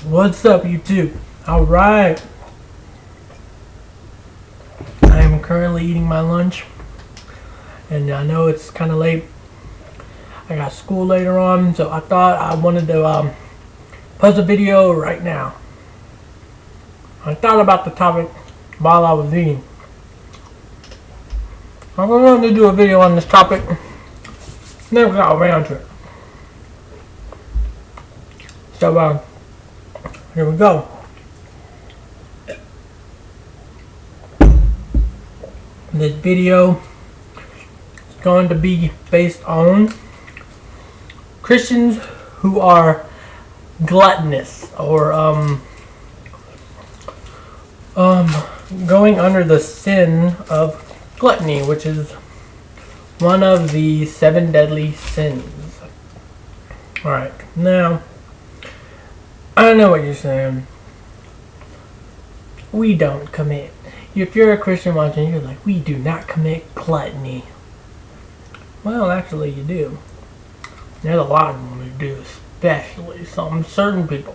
What's up, YouTube? Alright. I am currently eating my lunch. And I know it's kind of late. I got school later on, so I thought I wanted to post a video right now. I thought about the topic while I was eating. I wanted to do a video on this topic. Never got around to it. So, here we go. This video is going to be based on Christians who are gluttonous or going under the sin of gluttony, which is one of the 7 deadly sins. Alright, now I know what you're saying. We don't commit. If you're a Christian watching, you're like, we do not commit gluttony. Well, actually, you do. There's a lot of them who do, especially some certain people.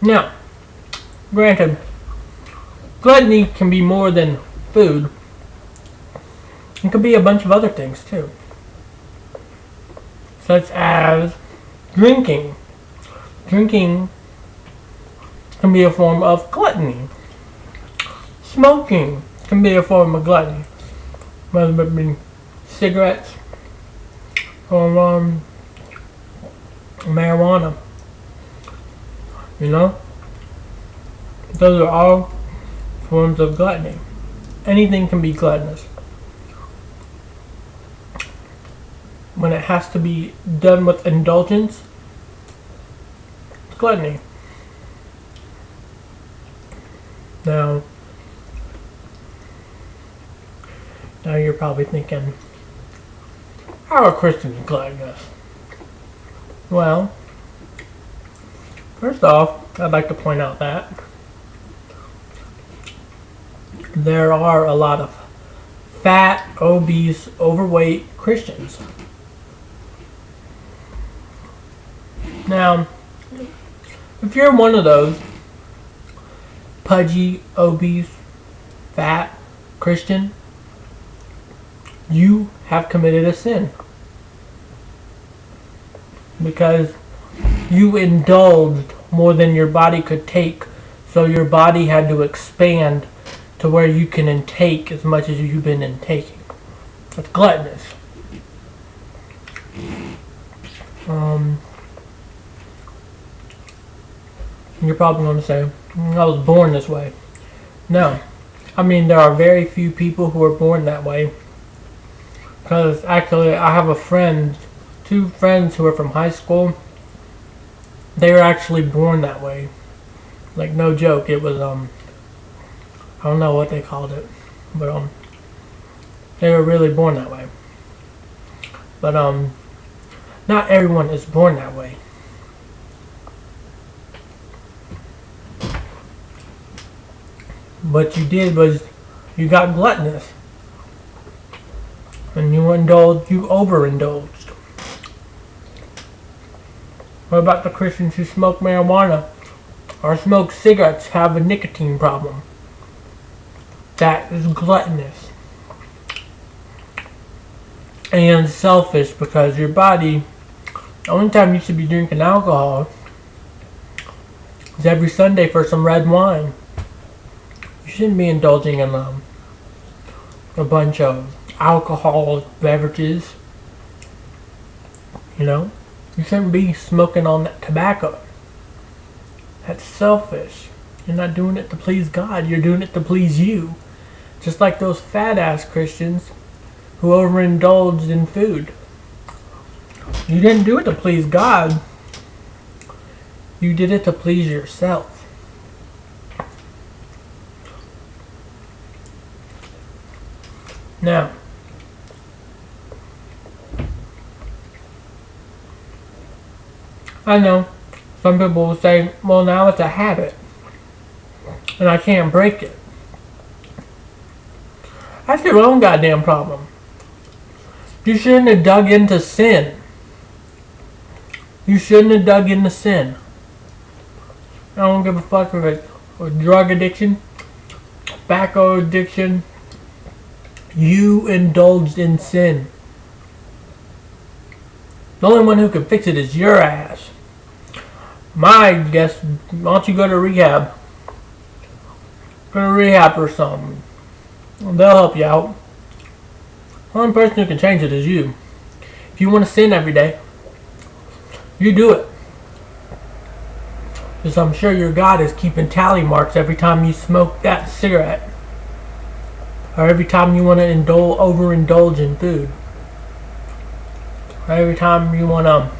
Now, granted, gluttony can be more than food. It can be a bunch of other things too, such as drinking. Drinking can be a form of gluttony. Smoking can be a form of gluttony, whether it be cigarettes or marijuana. You know, those are all forms of gluttony. Anything can be gluttonous when it has to be done with indulgence. It's gluttony. Now you're probably thinking, how are Christians gluttonous? Well, first off, I'd like to point out that there are a lot of fat, obese, overweight Christians. Now, if you're one of those pudgy, obese, fat Christian, you have committed a sin. Because you indulged more than your body could take, so your body had to expand to where you can intake as much as you've been intaking. That's gluttonous. You're probably going to say, I was born this way. No. I mean, there are very few people who are born that way. Because actually, I have a friend, 2 friends who are from high school. They were actually born that way. Like, no joke. It was, I don't know what they called it. But, they were really born that way. But, not everyone is born that way. What you did was, you got gluttonous. And you overindulged. What about the Christians who smoke marijuana or smoke cigarettes, have a nicotine problem? That is gluttonous. And selfish, because your body, the only time you should be drinking alcohol is every Sunday for some red wine. You shouldn't be indulging in a bunch of alcoholic beverages. You know, you shouldn't be smoking on that tobacco. That's selfish. You're not doing it to please God, you're doing it to please you. Just like those fat ass Christians who overindulged in food. You didn't do it to please God, you did it to please yourself. Now, I know some people will say, well, now it's a habit and I can't break it. That's your own goddamn problem. You shouldn't have dug into sin. You shouldn't have dug into sin. I don't give a fuck if it's a drug addiction, tobacco addiction. You indulged in sin. The only one who can fix it is your ass. My guess, why don't you go to rehab? Go to rehab or something. They'll help you out. The only person who can change it is you. If you want to sin every day, you do it. Because I'm sure your God is keeping tally marks every time you smoke that cigarette. Or every time you want to overindulge in food. Or every time you want to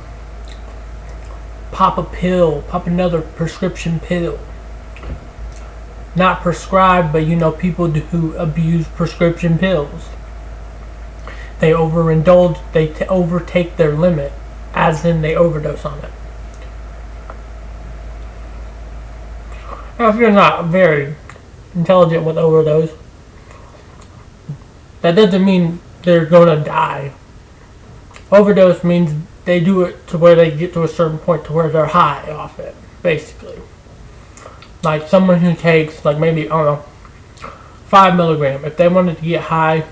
pop a pill, pop another prescription pill. Not prescribed, but you know people who abuse prescription pills. They overindulge, they overtake their limit, as in they overdose on it. Now, if you're not very intelligent with overdose, that doesn't mean they're gonna die. Overdose means they do it to where they get to a certain point to where they're high off it, basically. Like someone who takes, like maybe, I don't know, 5 milligram. If they wanted to get high,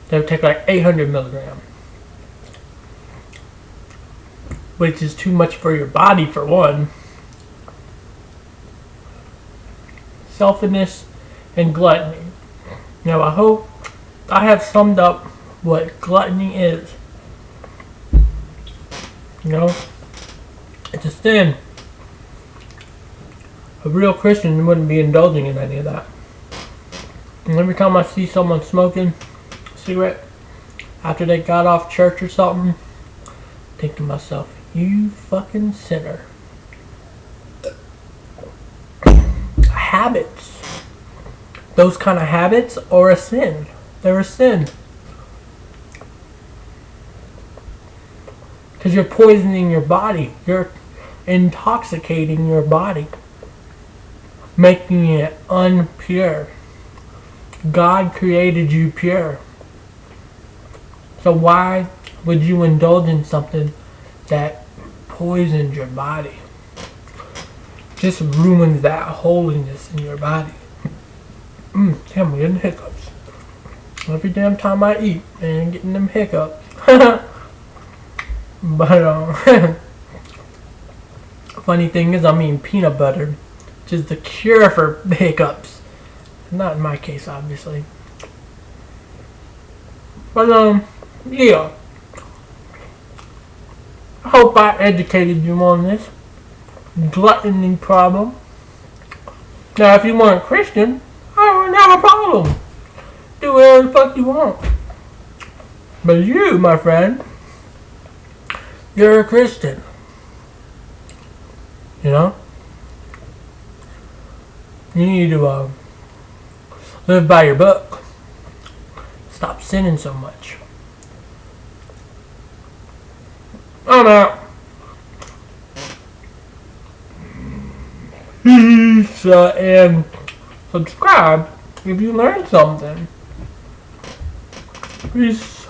they would take like 800 milligram. Which is too much for your body, for one. Selfishness and gluttony. Now, I hope I have summed up what gluttony is. You know, it's a sin. A real Christian wouldn't be indulging in any of that. And every time I see someone smoking a cigarette after they got off church or something, I think to myself, you fucking sinner. Habits. Those kind of habits are a sin. They're a sin. Because you're poisoning your body. You're intoxicating your body. Making it unpure. God created you pure. So why would you indulge in something that poisons your body? Just ruins that holiness in your body. Damn, we're getting hiccups. Every damn time I eat, man, getting them hiccups. But, funny thing is, I'm eating peanut butter, which is the cure for hiccups. Not in my case, obviously. But, yeah. I hope I educated you on this gluttony problem. Now, if you weren't Christian, I wouldn't have a problem. Do whatever the fuck you want. But you, my friend, you're a Christian. You know? You need to live by your book. Stop sinning so much. I'm out. Peace and subscribe if you learned something. Peace.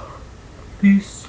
Peace.